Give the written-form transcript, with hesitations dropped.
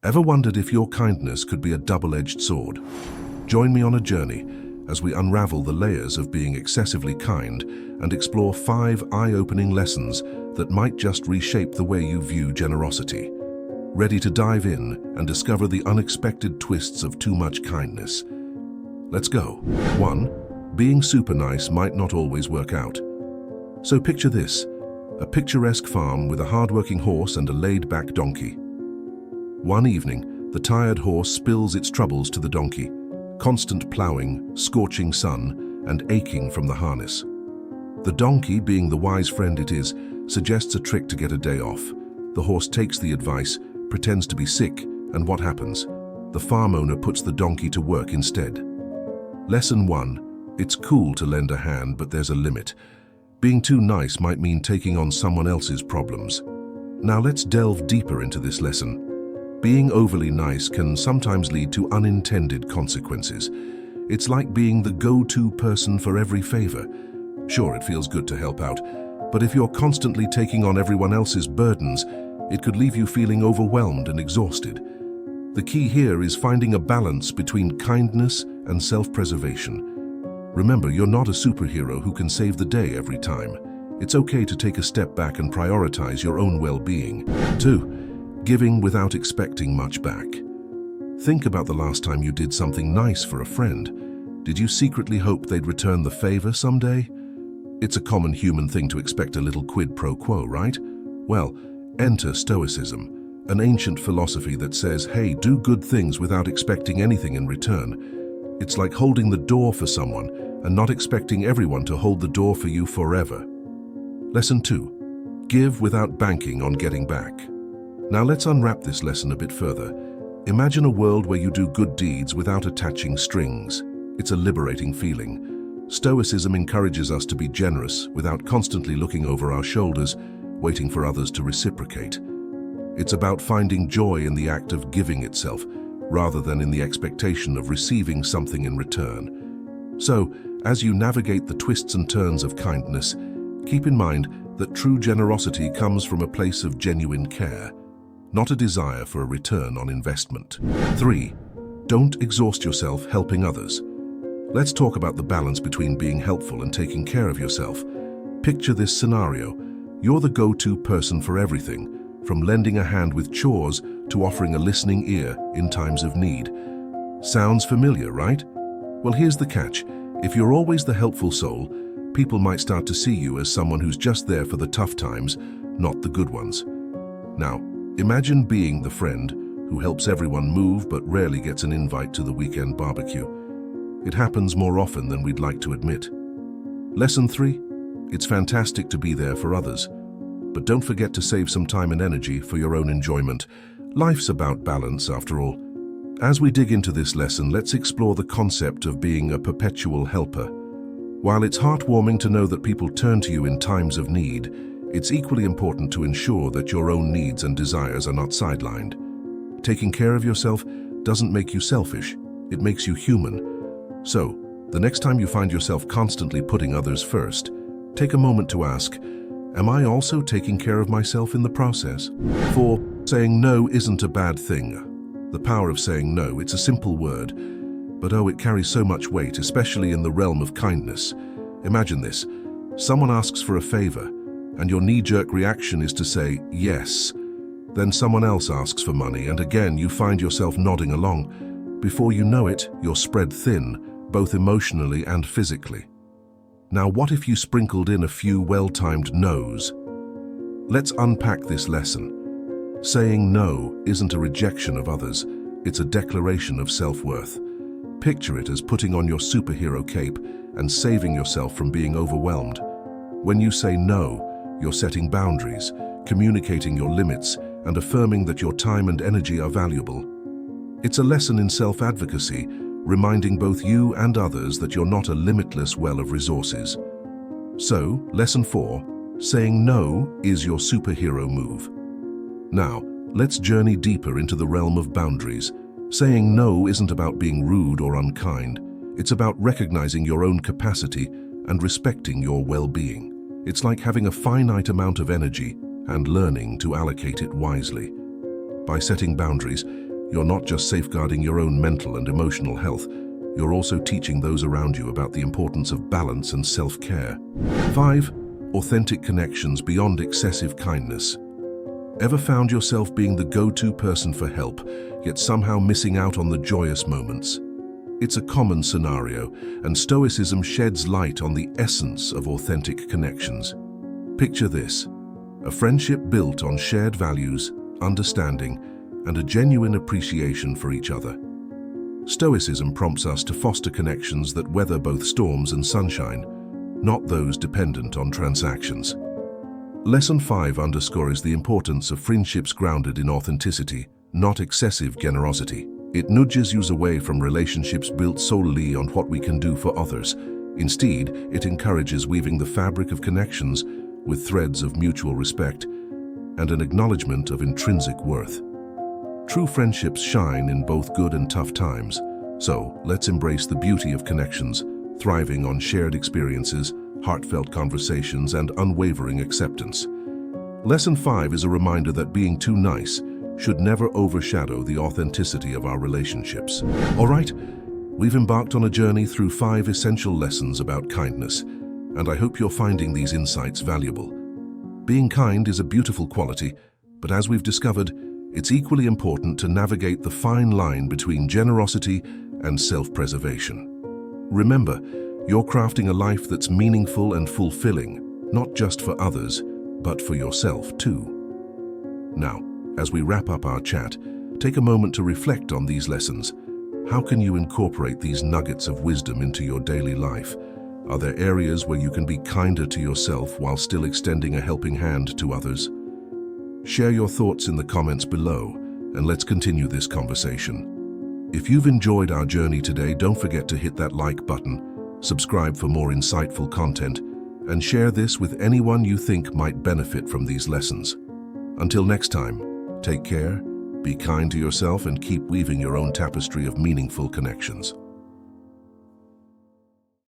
Ever wondered if your kindness could be a double-edged sword? Join me on a journey as we unravel the layers of being excessively kind and explore 5 eye-opening lessons that might just reshape the way you view generosity. Ready to dive in and discover the unexpected twists of too much kindness? Let's go. 1. Being super nice might not always work out. So picture this, a picturesque farm with a hard-working horse and a laid-back donkey. One evening, the tired horse spills its troubles to the donkey, constant ploughing, scorching sun, and aching from the harness. The donkey, being the wise friend it is, suggests a trick to get a day off. The horse takes the advice, pretends to be sick, and what happens? The farm owner puts the donkey to work instead. Lesson 1. It's cool to lend a hand, but there's a limit. Being too nice might mean taking on someone else's problems. Now let's delve deeper into this lesson. Being overly nice can sometimes lead to unintended consequences. It's like being the go-to person for every favor. Sure, it feels good to help out, but if you're constantly taking on everyone else's burdens, it could leave you feeling overwhelmed and exhausted. The key here is finding a balance between kindness and self-preservation. Remember, you're not a superhero who can save the day every time. It's okay to take a step back and prioritize your own well-being. 2. Giving without expecting much back. Think about the last time you did something nice for a friend. Did you secretly hope they'd return the favor someday? It's a common human thing to expect a little quid pro quo, right? Well, enter Stoicism, an ancient philosophy that says, hey, do good things without expecting anything in return. It's like holding the door for someone and not expecting everyone to hold the door for you forever. Lesson 2. Give without banking on getting back. Now let's unwrap this lesson a bit further. Imagine a world where you do good deeds without attaching strings. It's a liberating feeling. Stoicism encourages us to be generous without constantly looking over our shoulders, waiting for others to reciprocate. It's about finding joy in the act of giving itself, rather than in the expectation of receiving something in return. So, as you navigate the twists and turns of kindness, keep in mind that true generosity comes from a place of genuine care, not a desire for a return on investment. 3. Don't exhaust yourself helping others. Let's talk about the balance between being helpful and taking care of yourself. Picture this scenario. You're the go-to person for everything, from lending a hand with chores to offering a listening ear in times of need. Sounds familiar, right? Well, here's the catch. If you're always the helpful soul, people might start to see you as someone who's just there for the tough times, not the good ones. Now, imagine being the friend who helps everyone move but rarely gets an invite to the weekend barbecue. It happens more often than we'd like to admit. Lesson 3. It's fantastic to be there for others, but don't forget to save some time and energy for your own enjoyment. Life's about balance, after all. As we dig into this lesson, let's explore the concept of being a perpetual helper. While it's heartwarming to know that people turn to you in times of need, it's equally important to ensure that your own needs and desires are not sidelined. Taking care of yourself doesn't make you selfish, it makes you human. So, the next time you find yourself constantly putting others first, take a moment to ask, am I also taking care of myself in the process? 4. Saying no isn't a bad thing. The power of saying no, it's a simple word, but oh, it carries so much weight, especially in the realm of kindness. Imagine this. Someone asks for a favor, and your knee-jerk reaction is to say yes. Then someone else asks for money, and again you find yourself nodding along. Before you know it, you're spread thin, both emotionally and physically. Now, what if you sprinkled in a few well-timed no's? Let's unpack this lesson. Saying no isn't a rejection of others, it's a declaration of self-worth. Picture it as putting on your superhero cape and saving yourself from being overwhelmed. When you say no, you're setting boundaries, communicating your limits, and affirming that your time and energy are valuable. It's a lesson in self-advocacy, reminding both you and others that you're not a limitless well of resources. So, lesson 4, saying no is your superhero move. Now, let's journey deeper into the realm of boundaries. Saying no isn't about being rude or unkind. It's about recognizing your own capacity and respecting your well-being. It's like having a finite amount of energy and learning to allocate it wisely. By setting boundaries, you're not just safeguarding your own mental and emotional health, you're also teaching those around you about the importance of balance and self-care. 5. Authentic connections beyond excessive kindness. Ever found yourself being the go-to person for help, yet somehow missing out on the joyous moments? It's a common scenario, and Stoicism sheds light on the essence of authentic connections. Picture this: a friendship built on shared values, understanding, and a genuine appreciation for each other. Stoicism prompts us to foster connections that weather both storms and sunshine, not those dependent on transactions. Lesson 5 underscores the importance of friendships grounded in authenticity, not excessive generosity. It nudges you away from relationships built solely on what we can do for others. Instead, it encourages weaving the fabric of connections with threads of mutual respect and an acknowledgement of intrinsic worth. True friendships shine in both good and tough times, so let's embrace the beauty of connections, thriving on shared experiences, heartfelt conversations, and unwavering acceptance. Lesson 5 is a reminder that being too nice should never overshadow the authenticity of our relationships. All right, we've embarked on a journey through 5 essential lessons about kindness, and I hope you're finding these insights valuable. Being kind is a beautiful quality, but as we've discovered, it's equally important to navigate the fine line between generosity and self-preservation. Remember, you're crafting a life that's meaningful and fulfilling, not just for others, but for yourself too. Now, as we wrap up our chat, take a moment to reflect on these lessons. How can you incorporate these nuggets of wisdom into your daily life? Are there areas where you can be kinder to yourself while still extending a helping hand to others? Share your thoughts in the comments below, and let's continue this conversation. If you've enjoyed our journey today, don't forget to hit that like button, subscribe for more insightful content, and share this with anyone you think might benefit from these lessons. Until next time, take care, be kind to yourself, and keep weaving your own tapestry of meaningful connections.